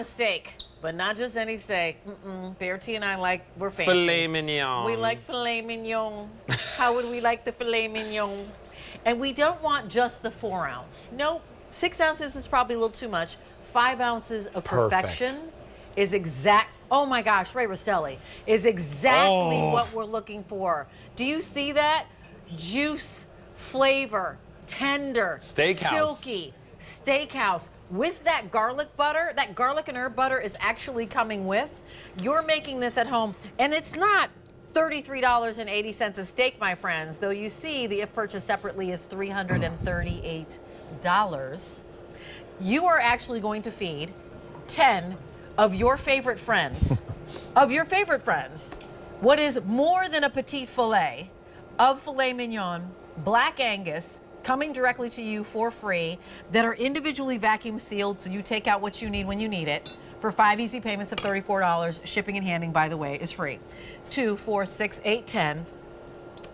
a steak, but not just any steak. Bear T and I we're fancy. Filet mignon. We like filet mignon. How would we like the filet mignon? And we don't want just the 4 ounce. Nope. 6 ounces is probably a little too much. 5 ounces of perfection is exact. Oh my gosh, Ray Rastelli is exactly what we're looking for. Do you see that? Juice, flavor, tender, steakhouse. Silky, steakhouse. With that garlic butter, that garlic and herb butter is actually coming with. You're making this at home, and it's not $33.80 a steak, my friends, though you see the if purchased separately is $338. You are actually going to feed 10 of your favorite friends, what is more than a petite filet of filet mignon, Black Angus, coming directly to you for free, that are individually vacuum sealed, so you take out what you need when you need it, for 5 easy payments of $34. Shipping and handling, by the way, is free. 2, 4, 6, 8, 10.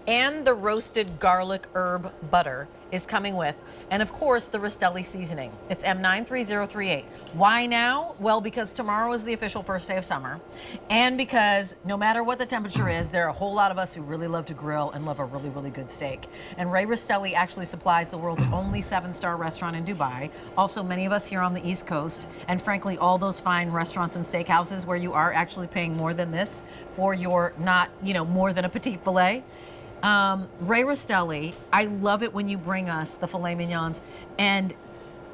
And the roasted garlic herb butter is coming with. And of course, the Rastelli seasoning. It's M93038. Why now? Well, because tomorrow is the official first day of summer. And because no matter what the temperature is, there are a whole lot of us who really love to grill and love a really, really good steak. And Ray Rastelli actually supplies the world's only 7-star restaurant in Dubai. Also, many of us here on the East Coast, and frankly, all those fine restaurants and steakhouses where you are actually paying more than this for your not, more than a petite filet. Ray Rastelli, I love it when you bring us the filet mignons. And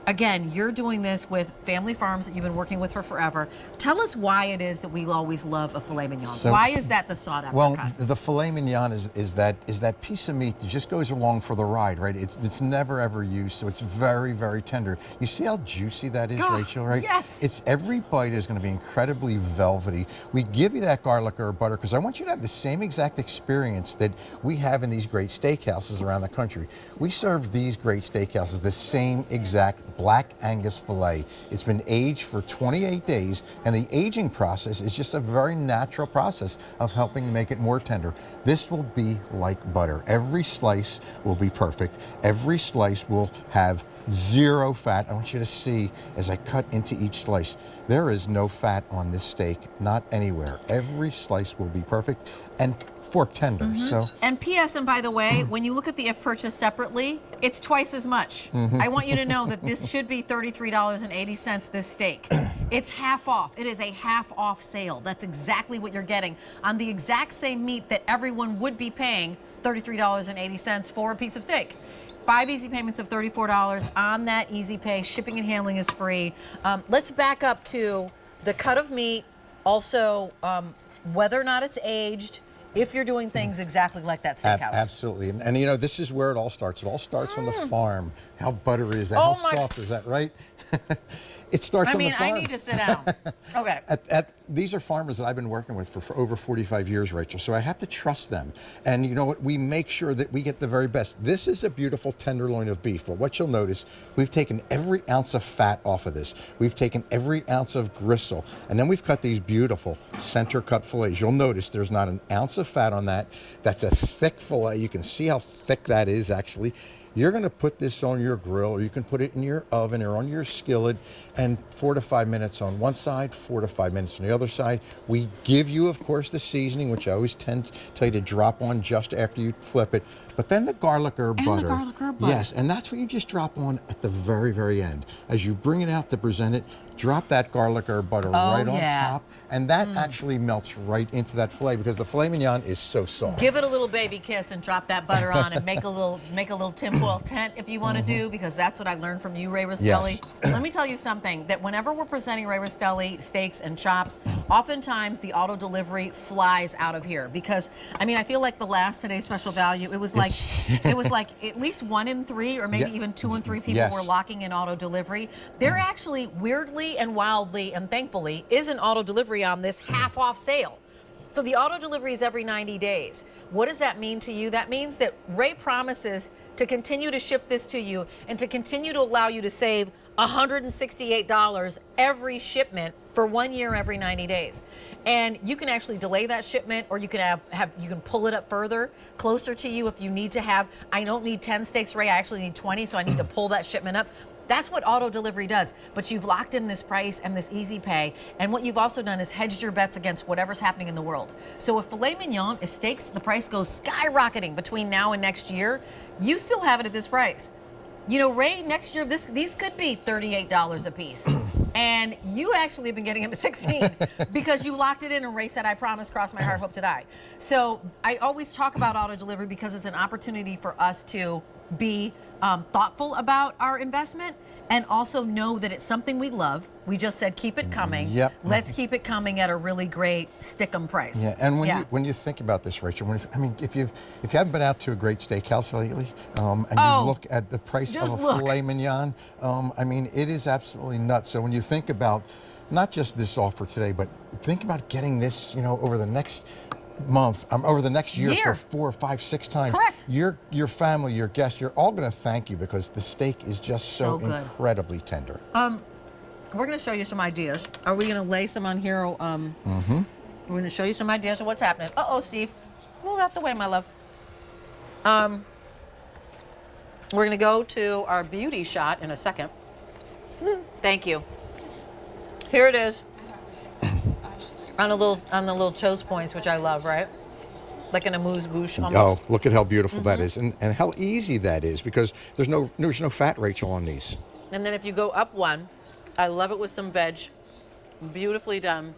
again, you're doing this with family farms that you've been working with for forever. Tell us why it is that we always love a filet mignon. Why is that the sought after cut? The filet mignon is that piece of meat that just goes along for the ride, right? It's never ever used, so it's very, very tender. You see how juicy that is, Rachel, right? Yes. Every bite is going to be incredibly velvety. We give you that garlic herb butter because I want you to have the same exact experience that we have in these great steakhouses around the country. We serve these great steakhouses the same exact Black Angus filet. It's been aged for 28 days, and the aging process is just a very natural process of helping make it more tender. This will be like butter. Every slice will be perfect. Every slice will have 0 fat. I want you to see as I cut into each slice, there is no fat on this steak, not anywhere. Every slice will be perfect and fork tender. And P.S. and by the way, when you look at the if purchased separately, it's twice as much. I want you to know that this should be $33.80 this steak. It's half off. It is a half off sale. That's exactly what you're getting on the exact same meat that everyone would be paying $33.80 for a piece of steak. 5 easy payments of $34 on that easy pay. Shipping and handling is free. Let's back up to the cut of meat, also whether or not it's aged, if you're doing things exactly like that steakhouse. Absolutely. And this is where it all starts. It all starts on the farm. How buttery is that? How soft is that, right? It starts on the farm. I need to sit down. Okay. These are farmers that I've been working with for over 45 years, Rachel, so I have to trust them. And you know what? We make sure that we get the very best. This is a beautiful tenderloin of beef, but what you'll notice, we've taken every ounce of fat off of this. We've taken every ounce of gristle, and then we've cut these beautiful center cut fillets. You'll notice there's not an ounce of fat on that. That's a thick fillet. You can see how thick that is, actually. You're going to put this on your grill, or you can put it in your oven or on your skillet, and 4 to 5 minutes on one side, 4 to 5 minutes on the other side. We give you, of course, the seasoning, which I always tend to tell you to drop on just after you flip it. But then the garlic herb butter. The garlic herb butter. Yes, and that's what you just drop on at the very, very end. As you bring it out to present it, drop that garlic herb butter right on top, and that actually melts right into that filet because the filet mignon is so soft. Give it a little baby kiss and drop that butter on, and make a little tinfoil tent if you want to do, because that's what I learned from you, Ray Rastelli. Yes. Let me tell you something, that whenever we're presenting Ray Rastelli steaks and chops, oftentimes the auto delivery flies out of here, because I feel like the last Today's Special Value, it was like at least 1 in 3 or maybe even 2 in 3 people were locking in auto delivery. They're actually weirdly and wildly and thankfully is an auto delivery on this half off sale. So the auto delivery is every 90 days. What does that mean to you? That means that Ray promises to continue to ship this to you and to continue to allow you to save $168 every shipment for 1 year every 90 days. And you can actually delay that shipment, or you can you can pull it up further, closer to you if you need to have. I don't need 10 steaks, Ray, I actually need 20, so I need to pull that shipment up. That's what auto delivery does. But you've locked in this price and this easy pay. And what you've also done is hedged your bets against whatever's happening in the world. So if filet mignon, if steaks, the price goes skyrocketing between now and next year, you still have it at this price. You know, Ray, next year, these could be $38 a piece. And you actually have been getting them at 16 because you locked it in and Ray said, I promise, cross my heart, hope to die. So I always talk about auto delivery because it's an opportunity for us to be thoughtful about our investment and also know that it's something we love. We just said, keep it coming. Yep. Let's keep it coming at a really great stick-em price. Yeah, and when you think about this, Rachel, if you haven't been out to a great steakhouse lately, and you look at the price of a filet mignon, I mean, it is absolutely nuts. So when you think about not just this offer today, but think about getting this, you know, over the next month, over the next year for 4, 5, 6 times. Correct. Your family, your guests, you're all going to thank you because the steak is just so incredibly tender. We're going to show you some ideas. Are we going to lay some on here? We're going to show you some ideas of what's happening. Uh-oh, Steve. Move out the way, my love. We're going to go to our beauty shot in a second. Thank you. Here it is. On the little toast points, which I love, right? Like an amuse-bouche almost. Oh, look at how beautiful that is, and how easy that is because there's no fat, Rachel, on these. And then if you go up one, I love it with some veg, beautifully done.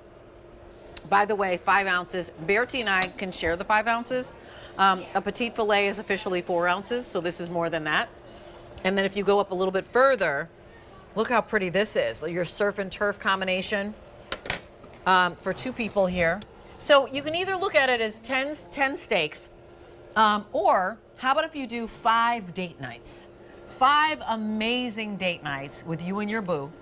By the way, 5 ounces. Bertie and I can share the 5 ounces. A petite filet is officially 4 ounces, so this is more than that. And then if you go up a little bit further, look how pretty this is. Your surf and turf combination. For 2 people here. So you can either look at it as 10 steaks, or how about if you do 5 date nights? 5 amazing date nights with you and your boo,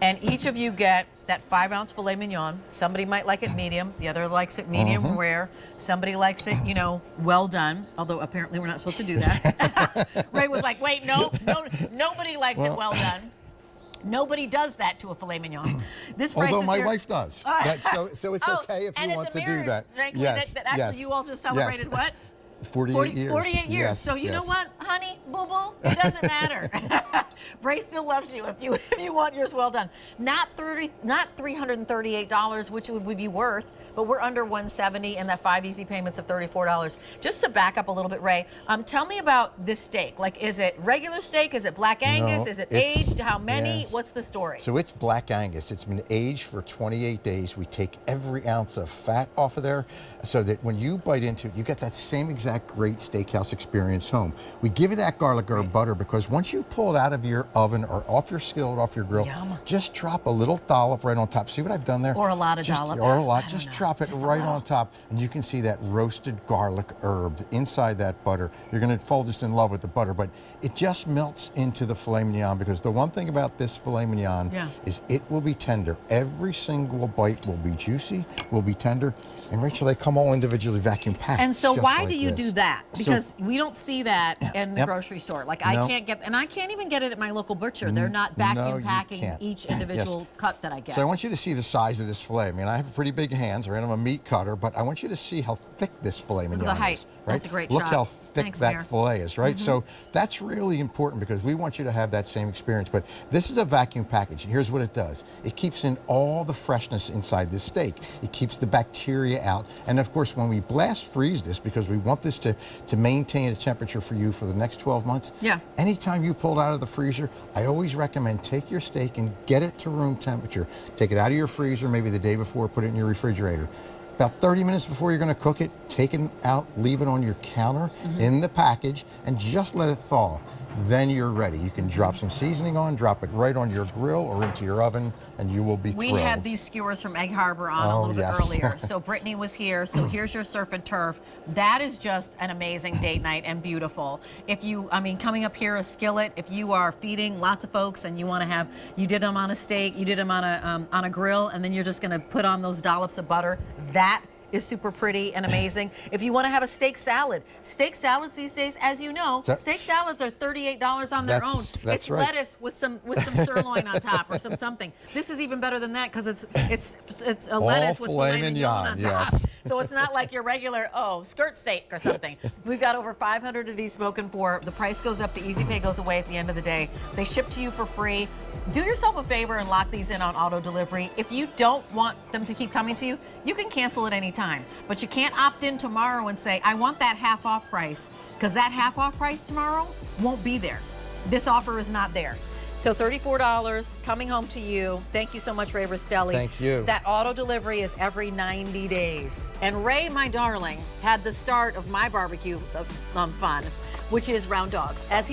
and each of you get that 5-ounce filet mignon. Somebody might like it medium, the other likes it medium rare, somebody likes it, you know, well done, although apparently we're not supposed to do that. Ray was like, wait, no, nobody likes it well done. Nobody does that to a filet mignon. This price Although is my here. wife does. So it's okay if you want to do that. Frankly, Yes, that actually you all just celebrated what? 48 years. 48 years. Yes, So you yes. know what, honey, boo-boo, it doesn't matter. Ray still loves you if you want yours well done. Not $338, which would be worth, but we're under $170 and that 5 easy payments of $34. Just to back up a little bit, Ray, tell me about this steak. Like, is it regular steak? Is it Black Angus? No, Is it aged? How many? Yes. What's the story? So it's Black Angus. It's been aged for 28 days. We take every ounce of fat off of there so that when you bite into it, you get that same exact great steakhouse experience home. We give you that garlic herb butter because once you pull it out of your oven or off your skillet, off your grill, just drop a little dollop right on top. See what I've done there? Or a lot of dollop. Or a lot. Just drop it right on top and you can see that roasted garlic herb inside that butter. You're going to fall just in love with the butter, but it just melts into the filet mignon because the one thing about this filet mignon is it will be tender. Every single bite will be juicy, will be tender. And Rachel, they come all individually vacuum packed. And so why like do you do that? Because we don't see that in the grocery store. Like I can't get, and I can't even get it at my local butcher. They're not vacuum packing each individual cut that I get. So I want you to see the size of this filet. I mean, I have pretty big hands, right? I'm a meat cutter, but I want you to see how thick this filet mignon is. Look at the height. Right? That's a great Look shot. how thick that filet is, right? So that's really important because we want you to have that same experience. But this is a vacuum package. Here's what it does. It keeps in all the freshness inside this steak. It keeps the bacteria out. And of course, when we blast freeze this, because we want this to maintain its temperature for you for the next 12 months, anytime you pull it out of the freezer, I always recommend take your steak and get it to room temperature. Take it out of your freezer maybe the day before, put it in your refrigerator. About 30 minutes before you're going to cook it, take it out, leave it on your counter in the package, and just let it thaw. Then you're ready. You can drop some seasoning on, drop it right on your grill or into your oven, and you will be thrilled. We had these skewers from Egg Harbor on a little bit earlier. So Brittany was here. So here's your surf and turf. That is just an amazing date night and beautiful. If you, I mean, coming up here, a skillet, if you are feeding lots of folks and you want to have, you did them on a steak, you did them on a grill, and then you're just going to put on those dollops of butter, that is super pretty and amazing. If you want to have a steak salads these days, as you know, steak salads are $38 on their own. It's lettuce with some sirloin on top or something. This is even better than that because it's a lettuce with filet mignon on top. So it's not like your regular, skirt steak or something. We've got over 500 of these spoken for. The price goes up, the easy pay goes away at the end of the day. They ship to you for free. Do yourself a favor and lock these in on auto delivery. If you don't want them to keep coming to you, you can cancel at any time. But you can't opt in tomorrow and say, I want that half off price, because that half off price tomorrow won't be there. This offer is not there. So $34 coming home to you. Thank you so much, Ray Rastelli. Thank you. That auto delivery is every 90 days. And Ray, my darling, had the start of my barbecue fun, which is round dogs. As he